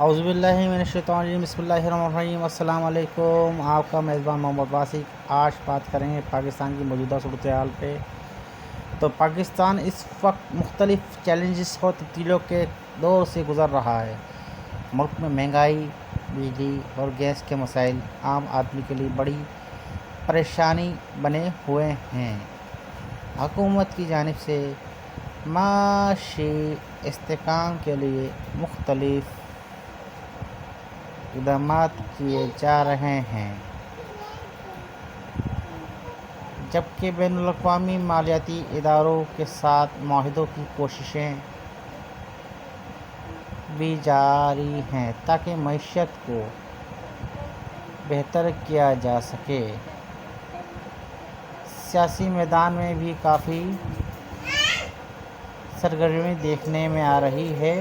اعوذ باللہ من الشیطان الرجیم، بسم اللہ الرحمن الرحیم۔ السلام علیکم، آپ کا میزبان محمد واسق۔ آج بات کریں گے پاکستان کی موجودہ صورتحال پہ۔ تو پاکستان اس وقت مختلف چیلنجز اور تبدیلیوں کے دور سے گزر رہا ہے۔ ملک میں مہنگائی، بجلی اور گیس کے مسائل عام آدمی کے لیے بڑی پریشانی بنے ہوئے ہیں۔ حکومت کی جانب سے معاشی استحکام کے لیے مختلف اقدامات کیے جا رہے ہیں، جبکہ بین الاقوامی مالیاتی اداروں کے ساتھ معاہدوں کی کوششیں بھی جاری ہیں تاکہ معیشت کو بہتر کیا جا سکے۔ سیاسی میدان میں بھی کافی سرگرمی دیکھنے میں آ رہی ہے۔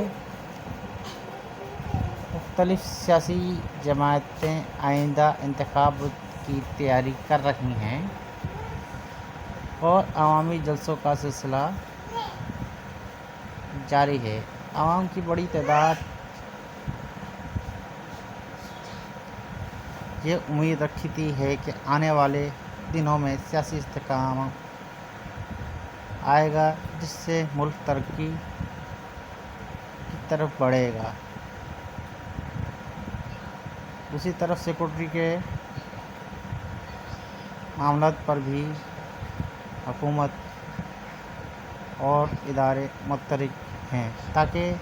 مختلف سیاسی جماعتیں آئندہ انتخابات کی تیاری کر رہی ہیں اور عوامی جلسوں کا سلسلہ جاری ہے۔ عوام کی بڑی تعداد یہ امید رکھتی ہے کہ آنے والے دنوں میں سیاسی استحکام آئے گا، جس سے ملک ترقی کی طرف بڑھے گا۔ دوسری طرف سیکورٹی کے معاملات پر بھی حکومت اور ادارے متحرک ہیں تاکہ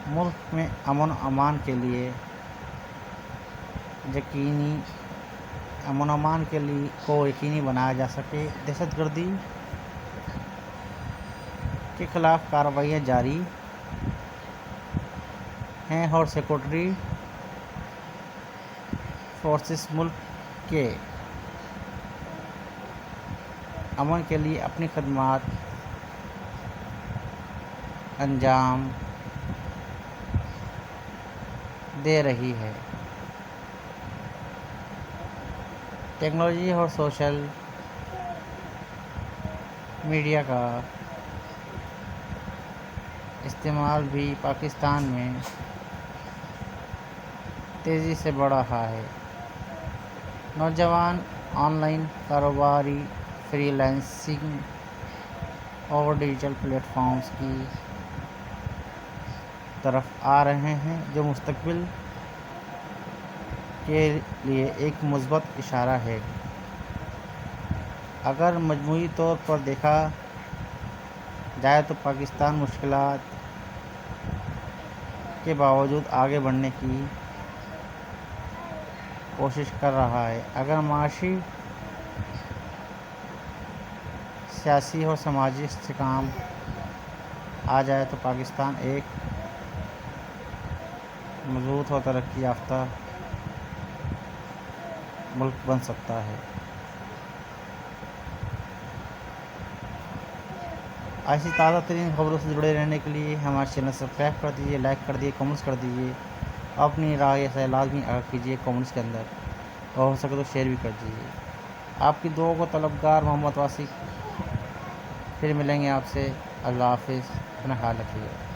ملک میں امن و امان کو یقینی بنایا جا سکے۔ دہشت گردی کے خلاف کارروائیاں جاری ہیں اور سیکورٹی فورسز ملک کے امن کے لیے اپنی خدمات انجام دے رہی ہے۔ ٹیکنالوجی اور سوشل میڈیا کا استعمال بھی پاکستان میں تیزی سے بڑھ رہا ہے۔ نوجوان آن لائن کاروباری، فری لانسنگ اور ڈیجیٹل پلیٹ فارمز کی طرف آ رہے ہیں، جو مستقبل کے لیے ایک مثبت اشارہ ہے۔ اگر مجموعی طور پر دیکھا جائے تو پاکستان مشکلات کے باوجود آگے بڑھنے کی کوشش کر رہا ہے۔ اگر معاشی، سیاسی اور سماجی استحکام آ جائے تو پاکستان ایک مضبوط اور ترقی یافتہ ملک بن سکتا ہے۔ ایسی تازہ ترین خبروں سے جڑے رہنے کے لیے ہمارے چینل سبسکرائب کر دیجیے، لائک کر دیجیے، کمنٹس کر دیجیے، اپنی رائے سے لازمی آگاہ کیجیے کمنٹس کے اندر، اور ہو سکے تو شیئر بھی کر دیجیے۔ آپ کی دعاؤں کو طلبگار محمد واسق۔ پھر ملیں گے آپ سے۔ اللہ حافظ، اپنا خیال رکھیے۔